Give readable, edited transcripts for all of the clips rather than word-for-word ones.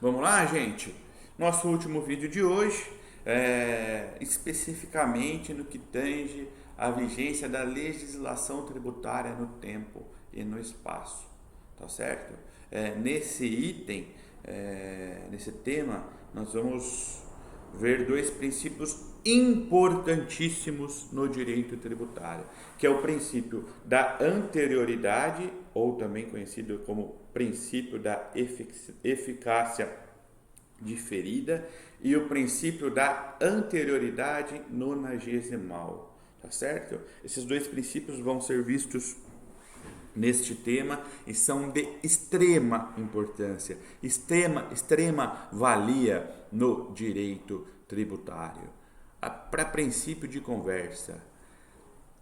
Vamos lá, gente? Nosso último vídeo de hoje é especificamente no que tange a vigência da legislação tributária no tempo e no espaço, tá certo? Nesse item, nesse tema, nós vamos ver dois princípios importantíssimos no direito tributário, que é o princípio da anterioridade, ou também conhecido como princípio da eficácia diferida, e o princípio da anterioridade nonagesimal, tá certo? Esses dois princípios vão ser vistos neste tema e são de extrema importância, extrema valia no direito tributário. Para princípio de conversa,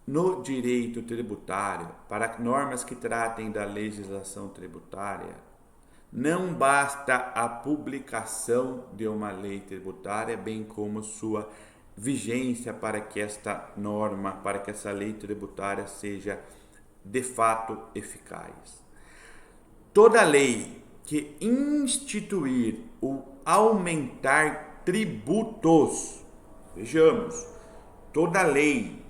no direito tributário, para normas que tratem da legislação tributária, não basta a publicação de uma lei tributária, bem como sua vigência para que esta norma, para que essa lei tributária seja de fato eficaz. Toda lei que instituir ou aumentar tributos, vejamos, toda lei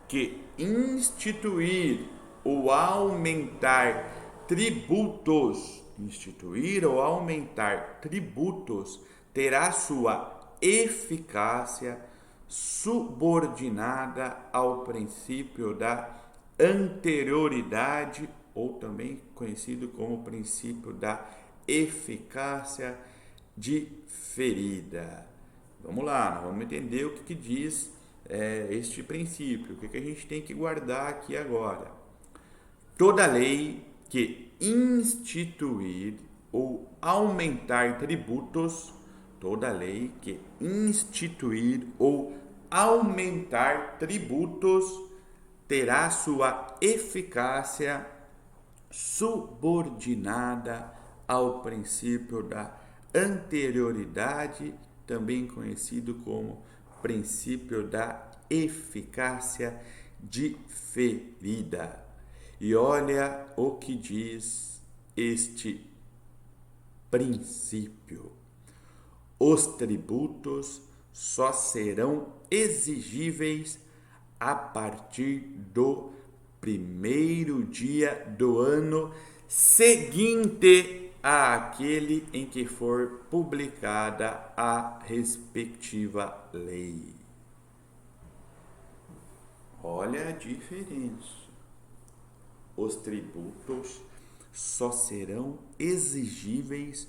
que instituir ou aumentar tributos, terá sua eficácia subordinada ao princípio da anterioridade, ou também conhecido como princípio da eficácia diferida. Vamos lá, vamos entender o que diz este princípio, o que a gente tem que guardar aqui agora. Toda lei que instituir ou aumentar tributos, toda lei que instituir ou aumentar tributos terá sua eficácia subordinada ao princípio da anterioridade, também conhecido como princípio da eficácia diferida. E olha o que diz este princípio: os tributos só serão exigíveis a partir do primeiro dia do ano seguinte àquele em que for publicada a respectiva lei. Olha a diferença. Os tributos só serão exigíveis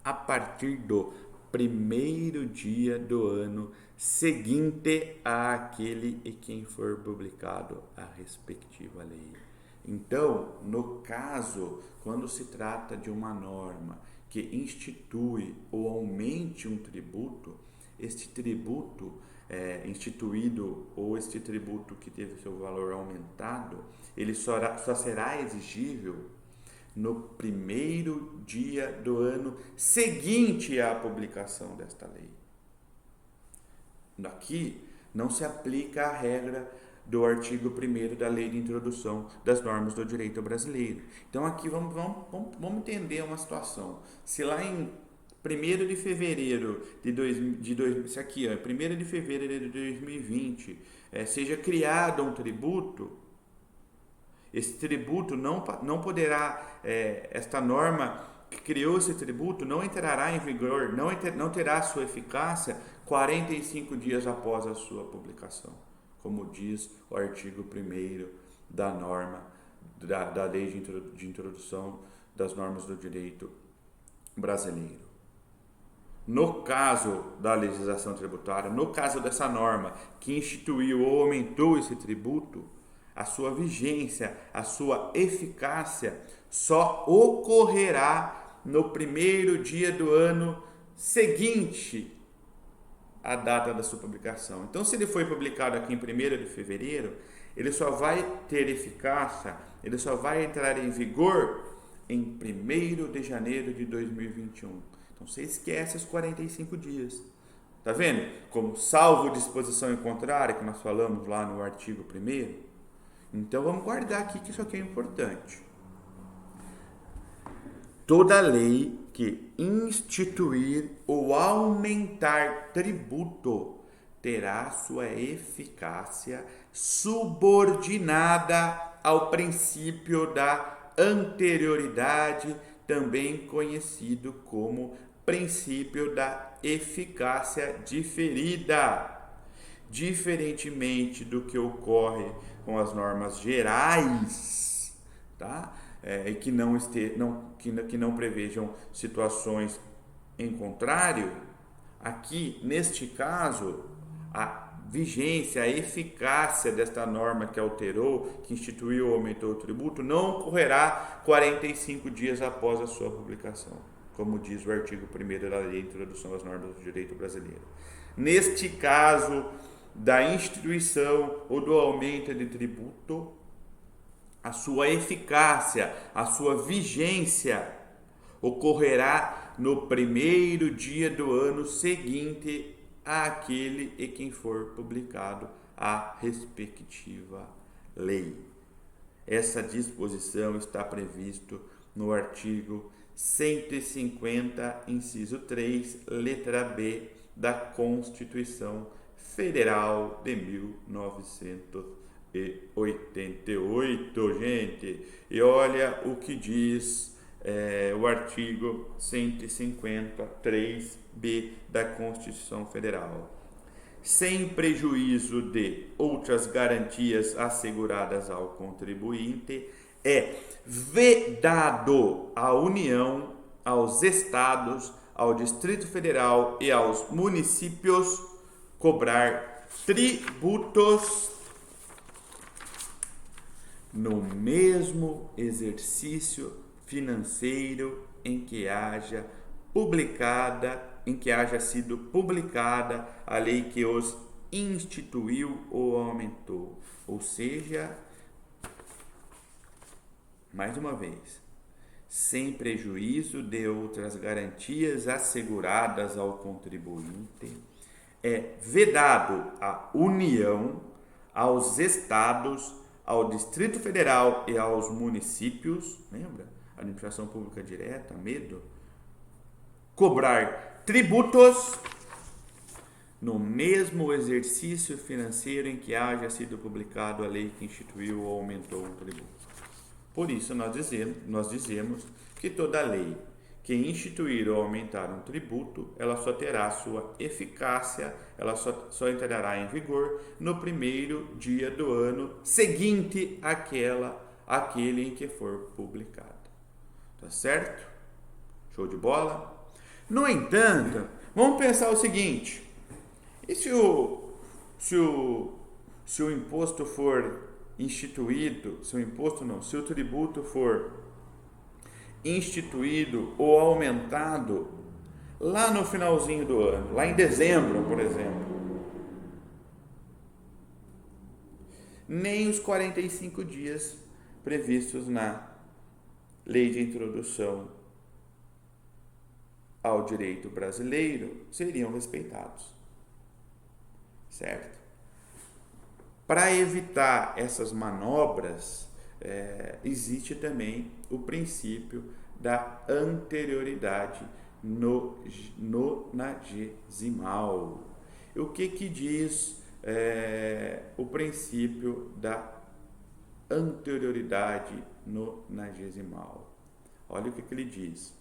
a partir do primeiro dia do ano seguinte àquele em quem for publicado a respectiva lei. Então, no caso, quando se trata de uma norma que institui ou aumente um tributo, este tributo instituído ou este tributo que teve seu valor aumentado, ele só será exigível no primeiro dia do ano seguinte à publicação desta lei. Aqui não se aplica a regra do artigo 1º da Lei de Introdução das Normas do Direito Brasileiro. Então aqui vamos entender uma situação. Se lá em 1º de fevereiro de 2020, seja criado um tributo, esse tributo não poderá, esta norma que criou esse tributo não entrará em vigor, não terá sua eficácia 45 dias após a sua publicação, como diz o artigo 1º da norma, da Lei de Introdução das Normas do Direito Brasileiro. No caso da legislação tributária, no caso dessa norma que instituiu ou aumentou esse tributo, a sua vigência, a sua eficácia só ocorrerá no primeiro dia do ano seguinte à data da sua publicação. Então, se ele foi publicado aqui em 1º de fevereiro, ele só vai ter eficácia, ele só vai entrar em vigor em 1º de janeiro de 2021. Então, você esquece os 45 dias. Tá vendo? Como salvo disposição em contrário, que nós falamos lá no artigo 1º. Então, vamos guardar aqui que isso aqui é importante. Toda lei que instituir ou aumentar tributo terá sua eficácia subordinada ao princípio da anterioridade, também conhecido como princípio da eficácia diferida. Diferentemente do que ocorre com as normas gerais, tá? E que não prevejam situações em contrário, aqui, neste caso, a vigência, a eficácia desta norma que alterou, que instituiu ou aumentou o tributo, não ocorrerá 45 dias após a sua publicação, como diz o artigo 1º da Lei de Introdução às Normas do Direito Brasileiro. Neste caso da instituição ou do aumento de tributo, a sua eficácia, a sua vigência ocorrerá no primeiro dia do ano seguinte àquele em que for publicado a respectiva lei. Essa disposição está prevista no artigo 150, inciso 3, letra B da Constituição Federal de 1988, gente. E olha o que diz o artigo 153b da Constituição Federal. Sem prejuízo de outras garantias asseguradas ao contribuinte, é vedado à União, aos Estados, ao Distrito Federal e aos municípios cobrar tributos no mesmo exercício financeiro em que haja sido publicada a lei que os instituiu ou aumentou. Ou seja, mais uma vez, sem prejuízo de outras garantias asseguradas ao contribuinte, é vedado à União, aos Estados, ao Distrito Federal e aos municípios, lembra? Administração Pública Direta, medo, cobrar tributos no mesmo exercício financeiro em que haja sido publicado a lei que instituiu ou aumentou um tributo. Por isso, nós dizemos que toda lei que instituir ou aumentar um tributo, ela só terá sua eficácia, ela só entrará em vigor no primeiro dia do ano seguinte àquele em que for publicado. Tá certo? Show de bola? No entanto, vamos pensar o seguinte: e se o imposto for instituído, se o tributo for instituído ou aumentado lá no finalzinho do ano, lá em dezembro, por exemplo, nem os 45 dias previstos na Lei de Introdução ao Direito Brasileiro seriam respeitados, certo? Para evitar essas manobras, existe também o princípio da anterioridade nonagesimal. O que diz o princípio da anterioridade nonagesimal? Olha o que ele diz.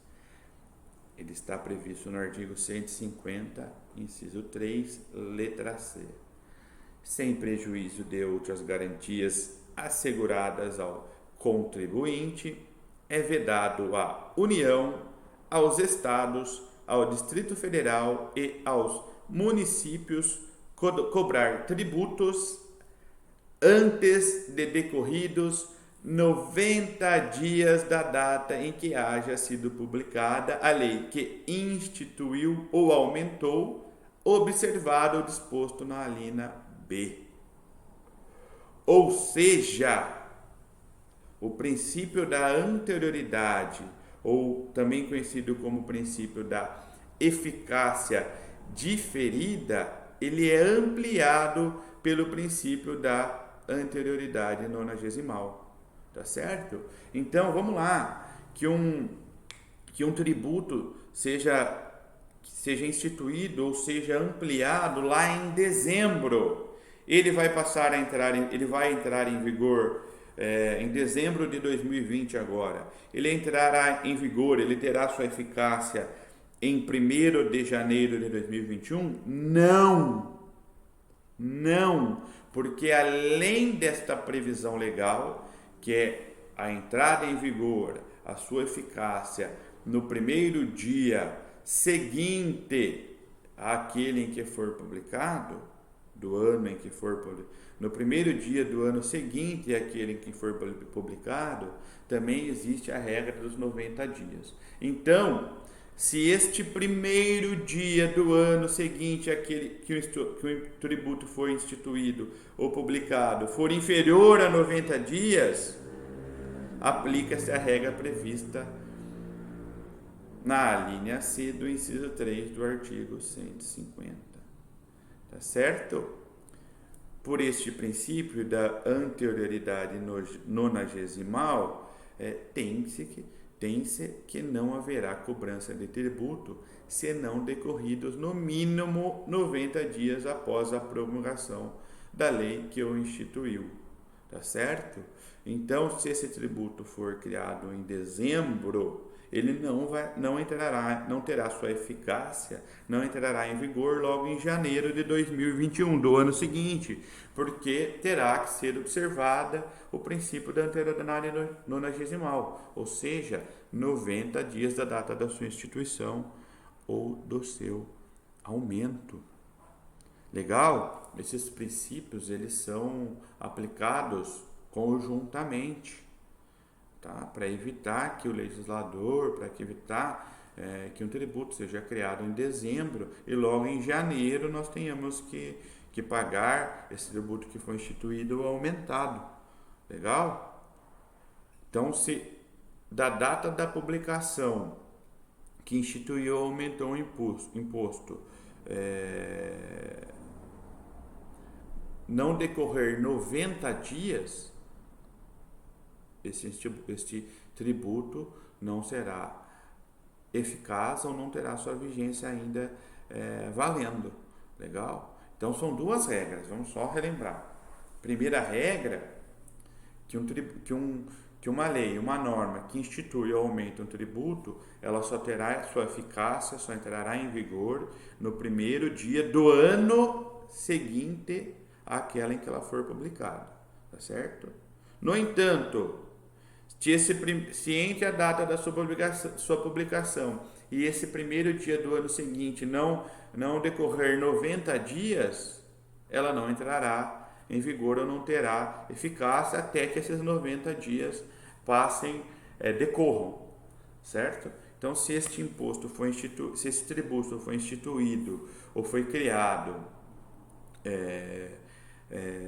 Ele está previsto no artigo 150, inciso 3, letra C. Sem prejuízo de outras garantias asseguradas ao contribuinte, é vedado à União, aos Estados, ao Distrito Federal e aos municípios cobrar tributos antes de decorridos 90 dias da data em que haja sido publicada a lei que instituiu ou aumentou, observado o disposto na alínea B. Ou seja, o princípio da anterioridade, ou também conhecido como princípio da eficácia diferida, ele é ampliado pelo princípio da anterioridade nonagesimal, tá certo? Então, vamos lá, que um que um tributo seja instituído ou seja ampliado lá em dezembro. Ele vai entrar em vigor em dezembro de 2020 agora. Ele entrará em vigor, ele terá sua eficácia em 1º de janeiro de 2021? Não, porque além desta previsão legal, que é a entrada em vigor, a sua eficácia no primeiro dia seguinte àquele em que for publicado, do ano em que for publicado, no primeiro dia do ano seguinte àquele em que for publicado, também existe a regra dos 90 dias. Então, se este primeiro dia do ano seguinte àquele que o tributo for instituído ou publicado for inferior a 90 dias, aplica-se a regra prevista na linha C do inciso 3 do artigo 150. Tá certo? Por este princípio da anterioridade nonagesimal, tem-se que não haverá cobrança de tributo, senão decorridos no mínimo 90 dias após a promulgação da lei que o instituiu. Tá certo? Então, se esse tributo for criado em dezembro, ele não terá sua eficácia, não entrará em vigor logo em janeiro de 2021, do ano seguinte, porque terá que ser observada o princípio da anterioridade nonagesimal, ou seja, 90 dias da data da sua instituição ou do seu aumento. Legal? Esses princípios, eles são aplicados conjuntamente, tá? Para evitar que o legislador, que um tributo seja criado em dezembro e logo em janeiro nós tenhamos que pagar esse tributo que foi instituído ou aumentado. Legal? Então, se da data da publicação que instituiu ou aumentou o imposto não decorrer 90 dias, este tributo não será eficaz ou não terá sua vigência ainda valendo. Legal? Então são duas regras, vamos só relembrar. Primeira regra, que uma lei, uma norma que institui ou aumenta um tributo, ela só terá sua eficácia, só entrará em vigor no primeiro dia do ano seguinte àquela em que ela for publicada. Tá certo? No entanto, se entre a data da sua publicação e esse primeiro dia do ano seguinte não decorrer 90 dias, ela não entrará em vigor ou não terá eficácia até que esses 90 dias decorram, certo? Então, se esse tributo foi instituído ou foi criado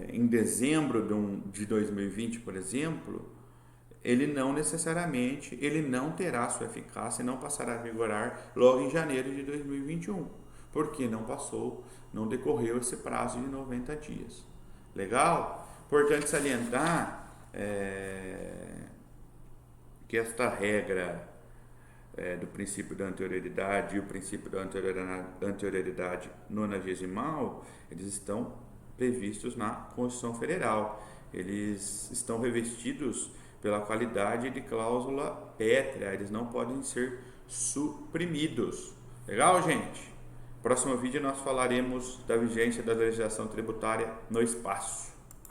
em dezembro de 2020, por exemplo, ele não terá sua eficácia e não passará a vigorar logo em janeiro de 2021, porque não decorreu esse prazo de 90 dias. Legal? Importante salientar que esta regra do princípio da anterioridade e o princípio da anterioridade nonagesimal, eles estão previstos na Constituição Federal. Eles estão revestidos pela qualidade de cláusula pétrea, eles não podem ser suprimidos. Legal, gente? Próximo vídeo nós falaremos da vigência da legislação tributária no espaço.